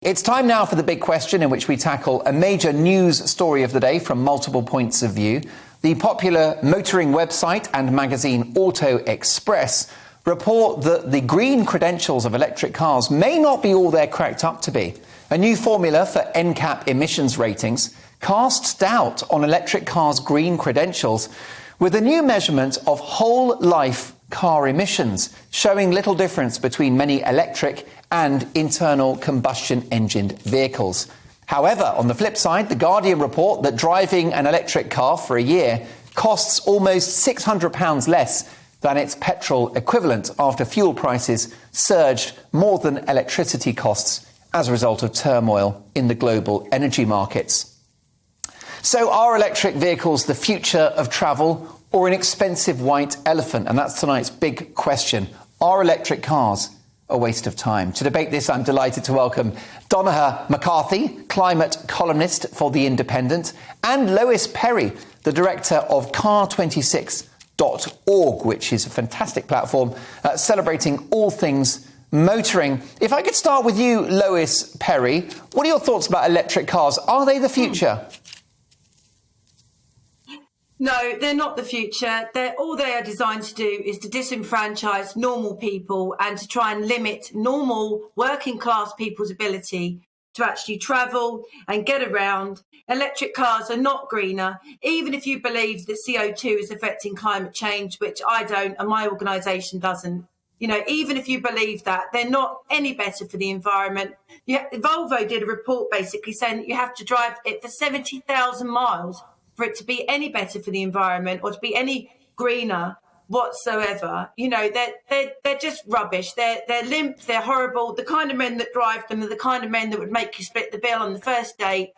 It's time now for the big question, in which we tackle a major news story of the day from multiple points of view. The popular motoring website and magazine Auto Express report that the green credentials of electric cars may not be all they're cracked up to be. A new formula for NCAP emissions ratings casts doubt on electric cars' green credentials, with a new measurement of whole life car emissions, showing little difference between many electric and internal combustion engined vehicles. However, on the flip side, The Guardian report that driving an electric car for a year costs almost £600 less than its petrol equivalent after fuel prices surged more than electricity costs as a result of turmoil in the global energy markets. So are electric vehicles the future of travel, or an expensive white elephant? And that's tonight's big question. Are electric cars a waste of time? To debate this, I'm delighted to welcome Donna McCarthy, climate columnist for The Independent, and Lois Perry, the director of car26.org, which is a fantastic platform celebrating all things motoring. If I could start with you, Lois Perry, what are your thoughts about electric cars? Are they the future? No, they're not the future. All they are designed to do is to disenfranchise normal people and to try and limit normal working class people's ability to actually travel and get around. Electric cars are not greener, even if you believe that CO2 is affecting climate change, which I don't and my organisation doesn't. You know, even if you believe that, they're not any better for the environment. Volvo did a report basically saying that you have to drive it for 70,000 miles for it to be any better for the environment or to be any greener whatsoever. You know, they're just rubbish. They're limp, they're horrible. The kind of men that drive them are the kind of men that would make you split the bill on the first date.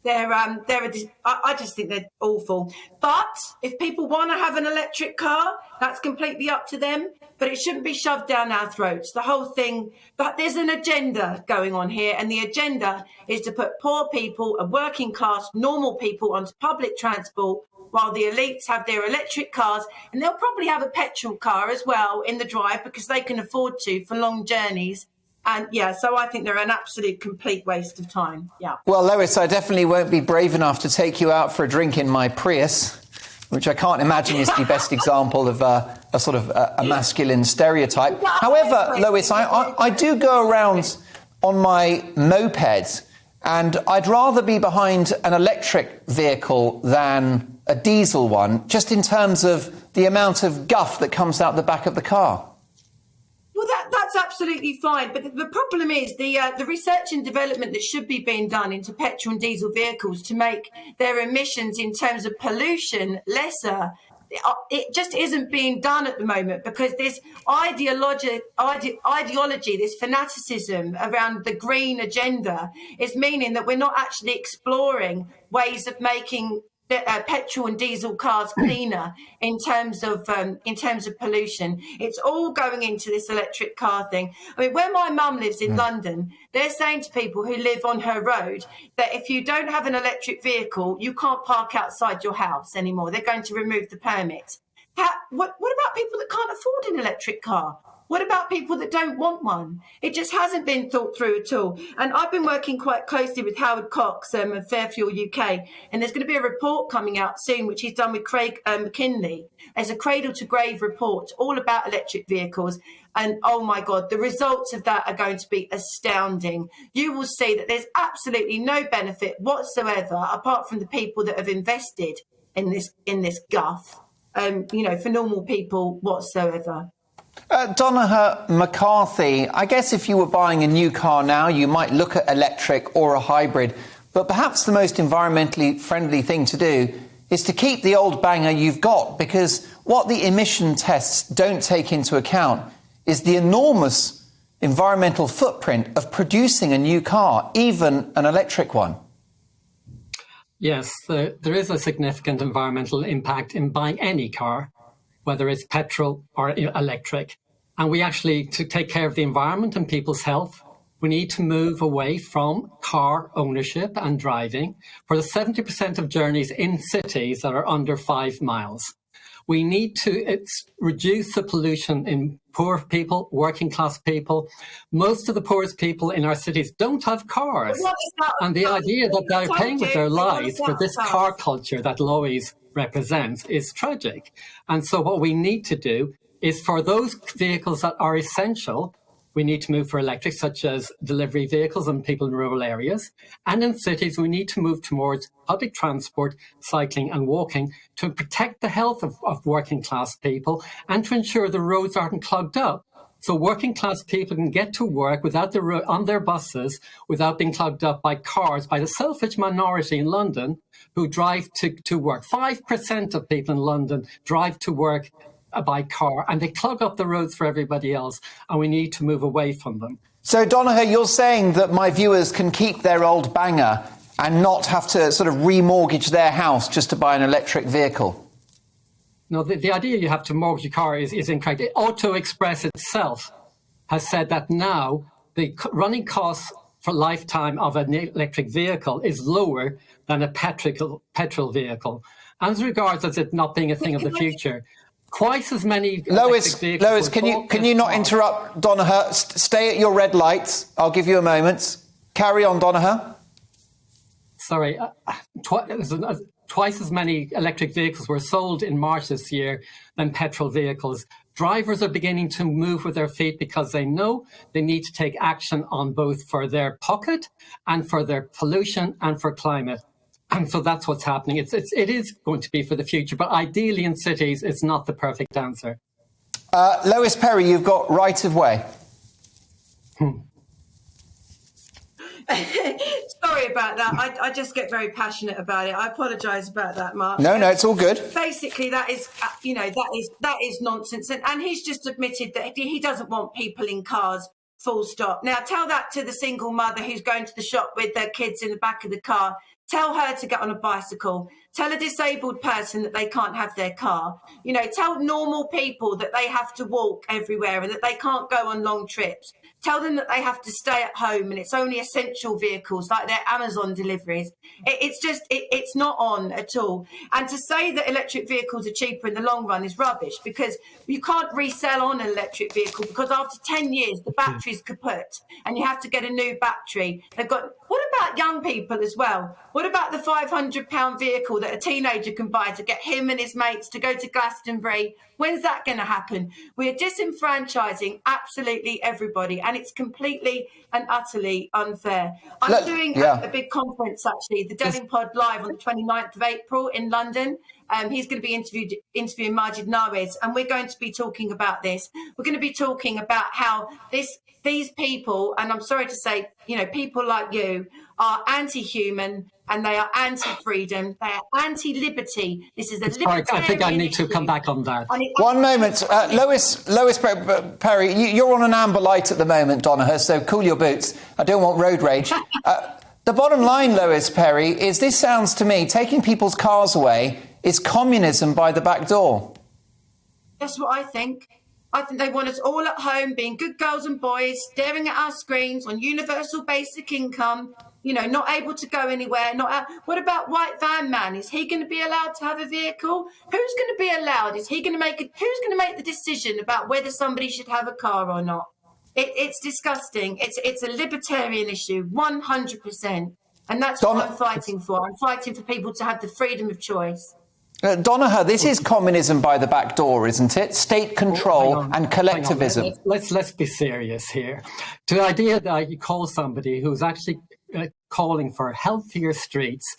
I just think they're awful. But if people want to have an electric car, that's completely up to them. But it shouldn't be shoved down our throats. The whole thing, but there's an agenda going on here, and the agenda is to put poor people and working class, normal people onto public transport, while the elites have their electric cars, and they'll probably have a petrol car as well in the drive because they can afford to for long journeys. And yeah, so I think they're an absolute complete waste of time. Yeah. Well, Lois, I definitely won't be brave enough to take you out for a drink in my Prius, which I can't imagine is the best example of a sort of a masculine stereotype. However, Lois, I do go around on my moped, and I'd rather be behind an electric vehicle than a diesel one, just in terms of the amount of guff that comes out the back of the car. Well, that's absolutely fine. But the problem is the research and development that should be being done into petrol and diesel vehicles to make their emissions in terms of pollution lesser. It just isn't being done at the moment because this ideology, this fanaticism around the green agenda is meaning that we're not actually exploring ways of making petrol and diesel cars cleaner in terms of pollution. It's all going into this electric car thing. I mean, where my mum lives in London, they're saying to people who live on her road that if you don't have an electric vehicle, you can't park outside your house anymore. They're going to remove the permit. What about people that can't afford an electric car? What about people that don't want one? It just hasn't been thought through at all. And I've been working quite closely with Howard Cox of Fairfuel UK, and there's going to be a report coming out soon, which he's done with Craig McKinley, as a cradle to grave report all about electric vehicles. And oh my God, the results of that are going to be astounding. You will see that there's absolutely no benefit whatsoever, apart from the people that have invested in this guff, for normal people whatsoever. Donna McCarthy, I guess if you were buying a new car now, you might look at electric or a hybrid, but perhaps the most environmentally friendly thing to do is to keep the old banger you've got, because what the emission tests don't take into account is the enormous environmental footprint of producing a new car, even an electric one. Yes, there is a significant environmental impact in buying any car, whether it's petrol or electric. And we actually, to take care of the environment and people's health, we need to move away from car ownership and driving for the 70% of journeys in cities that are under 5 miles. We need to reduce the pollution in poor people, working class people. Most of the poorest people in our cities don't have cars. And the idea that they're paying with their lives for this car culture that Lois represents is tragic. And so what we need to do is, for those vehicles that are essential, we need to move for electric, such as delivery vehicles and people in rural areas. And in cities, we need to move towards public transport, cycling and walking to protect the health of working class people and to ensure the roads aren't clogged up. So working class people can get to work on their buses without being clogged up by cars, by the selfish minority in London who drive to work. 5% of people in London drive to work by car, and they clog up the roads for everybody else, and we need to move away from them. So, Donnachadh, you're saying that my viewers can keep their old banger and not have to sort of remortgage their house just to buy an electric vehicle? No, the idea you have to mortgage your car is incorrect. Auto Express itself has said that now the running costs for lifetime of an electric vehicle is lower than a petrol vehicle. As regards as it not being a thing of the future, twice as many Lois, can you not interrupt Donnachadh? Stay at your red lights. I'll give you a moment. Carry on, Donnachadh. Sorry, twice as many electric vehicles were sold in March this year than petrol vehicles. Drivers are beginning to move with their feet because they know they need to take action on both for their pocket and for their pollution and for climate. And so that's what's happening. It is going to be for the future, but ideally in cities, it's not the perfect answer. Lois Perry, you've got right of way. Sorry about that. I just get very passionate about it. I apologise about that, Mark. No, it's all good. Basically, that is, that is nonsense. And he's just admitted that he doesn't want people in cars. Full stop. Now, tell that to the single mother who's going to the shop with their kids in the back of the car. Tell her to get on a bicycle. Tell a disabled person that they can't have their car. Tell normal people that they have to walk everywhere and that they can't go on long trips. Tell them that they have to stay at home and it's only essential vehicles like their Amazon deliveries. It's not on at all. And to say that electric vehicles are cheaper in the long run is rubbish, because you can't resell on an electric vehicle, because after 10 years, the battery's kaput and you have to get a new battery. What about young people as well? What about the £500 vehicle that a teenager can buy to get him and his mates to go to Glastonbury? When's that going to happen? We are disenfranchising absolutely everybody, and it's completely and utterly unfair. I'm doing a big conference, actually, the Delling Pod Live on the 29th of April in London. He's going to be interviewing Majid Nawaz, and we're going to be talking about this. We're going to be talking about how these people, and I'm sorry to say, people like you, are anti-human and they are anti-freedom. They are anti-liberty. This is a libertarian I think I need to issue. come back on that. One moment. Lois Perry, you're on an amber light at the moment, Donnachadh, so cool your boots. I don't want road rage. The bottom line, Lois Perry, is this sounds to me, taking people's cars away is communism by the back door. That's what I think. I think they want us all at home being good girls and boys, staring at our screens on universal basic income, not able to go anywhere. What about White Van Man? Is he going to be allowed to have a vehicle? Who's going to be allowed? Who's going to make the decision about whether somebody should have a car or not? It's disgusting. It's a libertarian issue, 100%. And that's what I'm fighting for. I'm fighting for people to have the freedom of choice. Donnachadh, this is communism by the back door, isn't it? State control and collectivism. Let's be serious here. The idea that you call somebody who's actually calling for healthier streets,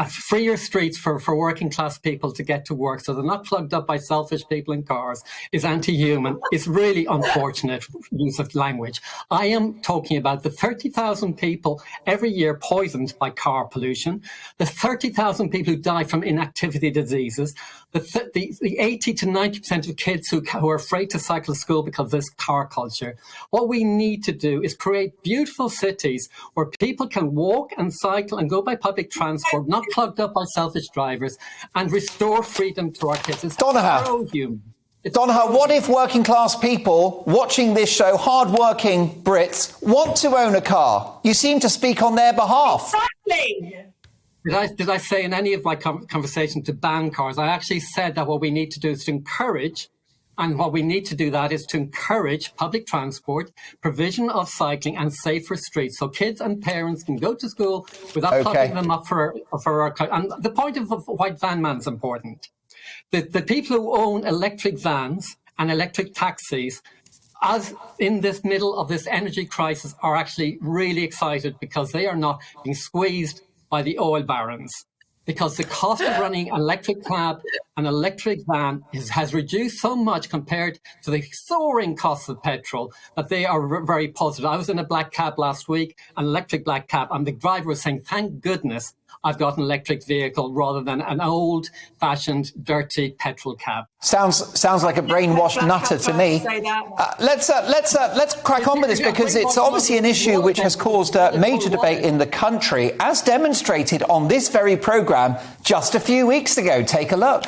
freer streets for working class people to get to work so they're not plugged up by selfish people in cars is anti-human. It's really unfortunate use of language. I am talking about the 30,000 people every year poisoned by car pollution, the 30,000 people who die from inactivity diseases, the 80 to 90% of kids who are afraid to cycle to school because of this car culture. What we need to do is create beautiful cities where people can walk and cycle and go by public transport, not plugged up by selfish drivers, and restore freedom to our kids. It's Donnachadh, what if working class people watching this show, hard-working Brits, want to own a car? You seem to speak on their behalf. Exactly. Did I say in any of my conversation to ban cars? I actually said that what we need to do is to encourage, and what we need to do that is to encourage public transport, provision of cycling and safer streets, so kids and parents can go to school without plugging them up for and the point of white van man is important. The people who own electric vans and electric taxis, as in this middle of this energy crisis, are actually really excited because they are not being squeezed by the oil barons. Because the cost of running an electric cab and electric van has reduced so much compared to the soaring costs of petrol that they are very positive. I was in a black cab last week, an electric black cab, and the driver was saying, thank goodness I've got an electric vehicle rather than an old-fashioned, dirty petrol cab. Sounds like a brainwashed nutter to me. Let's crack on with this, because it's obviously an issue which has caused a major debate in the country, as demonstrated on this very programme just a few weeks ago. Take a look.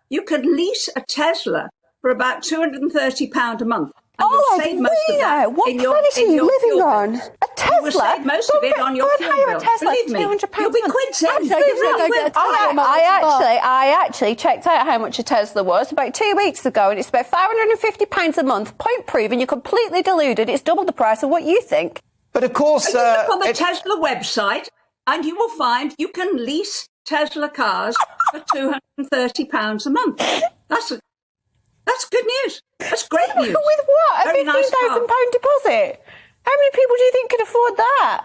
You could lease a Tesla for about £230 a month. And oh, save most of that what in planet are you living on? A Tesla? You will save most of it on your fuel bill. Believe me, you'll be quids in. I actually checked out how much a Tesla was about 2 weeks ago, and it's about £550 a month. Point proven, you're completely deluded. It's double the price of what you think. But of course... you look on the Tesla website, and you will find you can lease Tesla cars for £230 a month. That's good news. That's great news. With what? A £15,000 deposit? How many people do you think could afford that?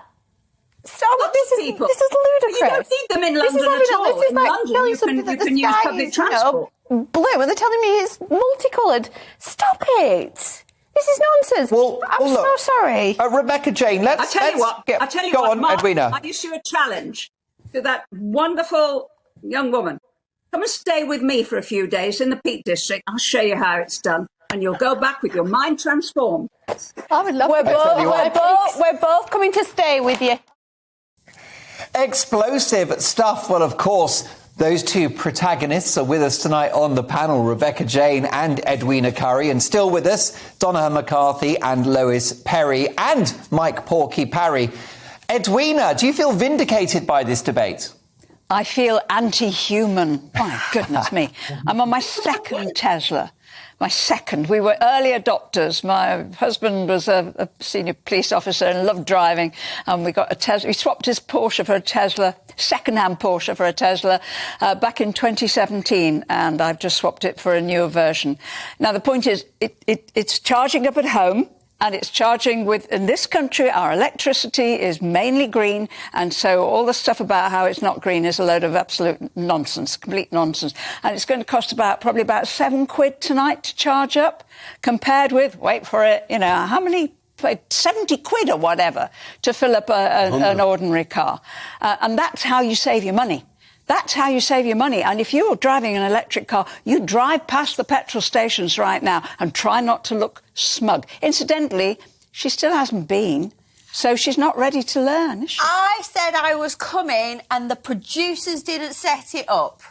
Stop! This is ludicrous. You don't need them in London at all. In London, you can use public transport. Blue, and they're telling me it's multicoloured. Stop it! This is nonsense. I'm so sorry. Rebecca Jane, I tell you what, go on, Mark, Edwina. I issue a challenge to that wonderful young woman. Come and stay with me for a few days in the Peak District. I'll show you how it's done. And you'll go back with your mind transformed. I would love we're both coming to stay with you. Explosive stuff. Well, of course, those two protagonists are with us tonight on the panel, Rebecca Jane and Edwina Currie. And still with us, Donoghue McCarthy and Lois Perry and Mike Porky Parry. Edwina, do you feel vindicated by this debate? I feel anti-human. My goodness me. I'm on my second Tesla. My second. We were early adopters. My husband was a senior police officer and loved driving. And we got a Tesla. We swapped his Porsche for a Tesla, second-hand Porsche for a Tesla, back in 2017. And I've just swapped it for a newer version. Now, the point is, it's charging up at home. And it's charging in this country, our electricity is mainly green. And so all the stuff about how it's not green is a load of absolute nonsense, complete nonsense. And it's going to cost probably about £7 tonight to charge up, compared with, wait for it, how many? 70 quid or whatever to fill up an ordinary car. And that's how you save your money. That's how you save your money. And if you're driving an electric car, you drive past the petrol stations right now and try not to look smug. Incidentally, she still hasn't been, so she's not ready to learn, is she? I said I was coming and the producers didn't set it up.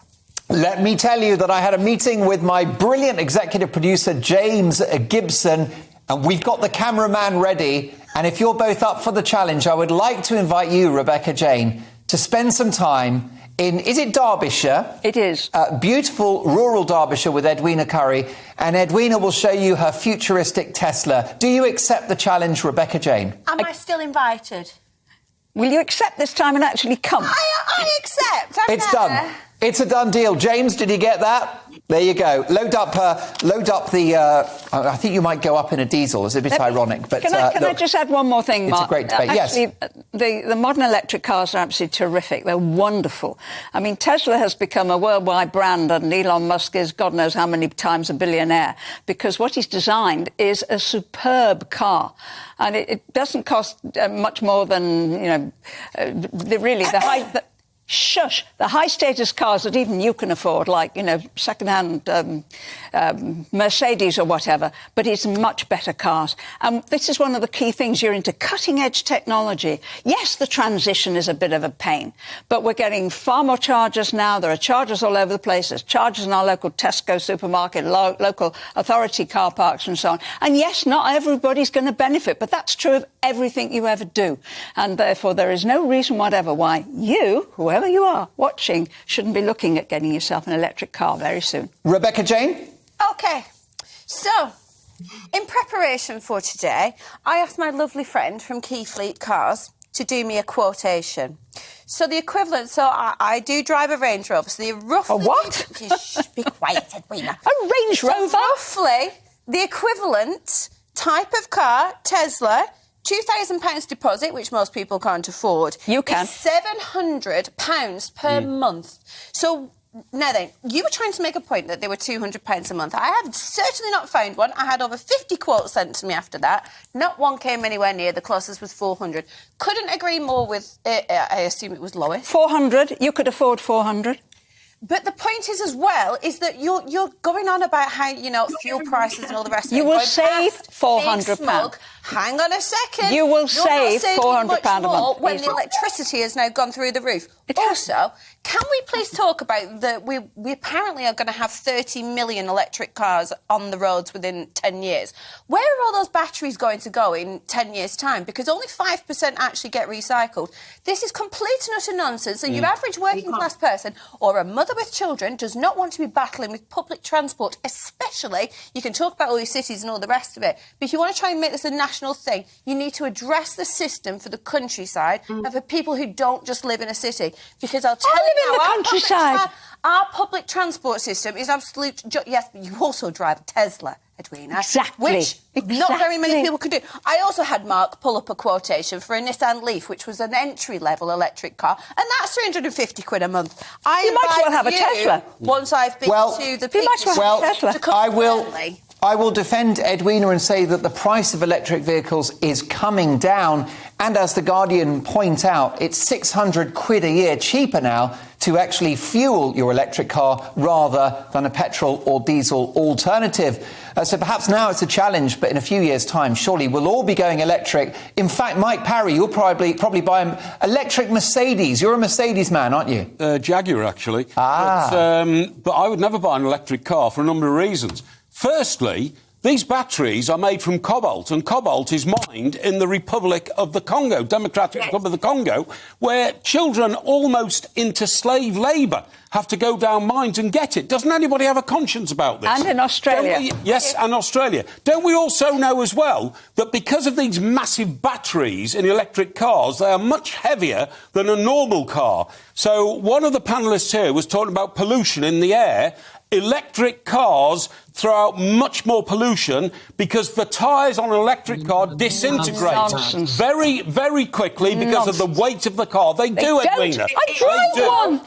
Let me tell you that I had a meeting with my brilliant executive producer, James Gibson, and we've got the cameraman ready. And if you're both up for the challenge, I would like to invite you, Rebecca Jane, to spend some time is it Derbyshire? It is. Beautiful rural Derbyshire with Edwina Currie. And Edwina will show you her futuristic Tesla. Do you accept the challenge, Rebecca Jane? Am I still invited? Will you accept this time and actually come? I accept. It's done. It's a done deal. James, did you get that? There you go. Load up the... I think you might go up in a diesel. It's a bit ironic. But Can I just add one more thing, Mark? It's a great debate, actually, yes. The modern electric cars are absolutely terrific. They're wonderful. I mean, Tesla has become a worldwide brand, and Elon Musk is God knows how many times a billionaire, because what he's designed is a superb car. And it doesn't cost much more than, the Shush. The high-status cars that even you can afford, like, second-hand Mercedes or whatever, but it's much better cars. And this is one of the key things. You're into cutting-edge technology. Yes, the transition is a bit of a pain, but we're getting far more chargers now. There are chargers all over the place. There's chargers in our local Tesco supermarket, local authority car parks and so on. And yes, not everybody's going to benefit, but that's true of everything you ever do. And therefore, there is no reason whatever why you, whoever you are watching, shouldn't be looking at getting yourself an electric car very soon. Rebecca Jane? OK, so in preparation for today, I asked my lovely friend from Key Fleet Cars to do me a quotation. So the equivalent, I do drive a Range Rover, so the roughly... A what? Just be quiet, Edwina. A Range Rover? So roughly, the equivalent type of car, Tesla, £2,000 deposit, which most people can't afford. You can. Is £700 per month. So... Now then, you were trying to make a point that they were £200 a month. I have certainly not found one. I had over 50 quotes sent to me after that. Not one came anywhere near. The closest was 400. Couldn't agree more with, I assume it was Lois. 400. You could afford 400. But the point is, as well, is that you're going on about how, fuel prices and all the rest of it. You will save £400. Hang on a second. You will save £400 a month. When the electricity has now gone through the roof. Also, can we please talk about that we apparently are going to have 30 million electric cars on the roads within 10 years. Where are all those batteries going to go in 10 years' time? Because only 5% actually get recycled. This is complete and utter nonsense. And your average working class person or a mother with children does not want to be battling with public transport, especially, you can talk about all your cities and all the rest of it, but if you want to try and make this a national thing, you need to address the system for the countryside and for people who don't just live in a city. Because I'll tell you in the countryside. Our public transport system is absolute... Yes, but you also drive a Tesla, Edwina. Exactly. Which not very many people could do. I also had Mark pull up a quotation for a Nissan Leaf, which was an entry-level electric car, and that's 350 quid a month. You might as well have a Tesla. Once I've been to the you might as well have a Tesla. To come I will defend Edwina and say that the price of electric vehicles is coming down. And as The Guardian point out, it's 600 quid a year cheaper now to actually fuel your electric car rather than a petrol or diesel alternative. So perhaps now it's a challenge, but in a few years' time, surely we'll all be going electric. In fact, Mike Parry, you'll probably buy an electric Mercedes. You're a Mercedes man, aren't you? Jaguar, actually. But I would never buy an electric car for a number of reasons. Firstly, these batteries are made from cobalt, and cobalt is mined in the Republic of the Congo, Democratic Republic of the Congo, where children almost into slave labour have to go down mines and get it. Doesn't anybody have a conscience about this? And in Australia. Yes, and Australia. Don't we also know as well that because of these massive batteries in electric cars, they are much heavier than a normal car? So one of the panellists here was talking about pollution in the air. Electric cars throw out much more pollution because the tyres on an electric car disintegrate very, very quickly because of the weight of the car. They do, Edwina. I drive one.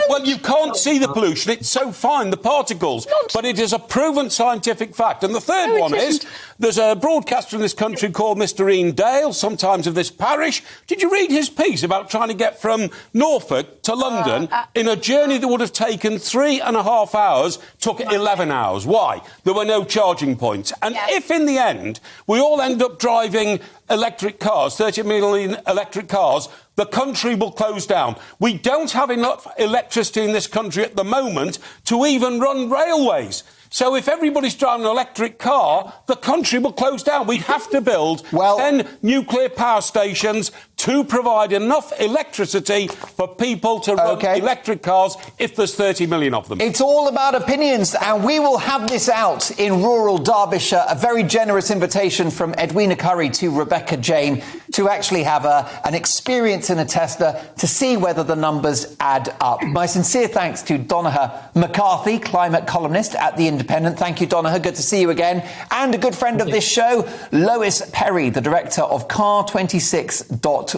Well, you can't see the pollution. It's so fine, the particles. But it is a proven scientific fact. And the third one is, there's a broadcaster in this country called Mr. Ian Dale, sometimes of this parish. Did you read his piece about trying to get from Norfolk to London in a journey that would have taken 3.5 hours, took 11 hours? Why? There were no charging points. And if in the end we all end up driving electric cars, 30 million electric cars, the country will close down. We don't have enough electricity in this country at the moment to even run railways. So if everybody's driving an electric car, the country will close down. We'd have to build 10 nuclear power stations to provide enough electricity for people to run electric cars if there's 30 million of them. It's all about opinions, and we will have this out in rural Derbyshire. A very generous invitation from Edwina Curry to Rebecca Jane to actually have an experience in a Tesla to see whether the numbers add up. My sincere thanks to Donncha McCarthy, climate columnist at The Independent. Thank you, Donncha. Good to see you again. And a good friend of this show, Lois Perry, the director of car26.org.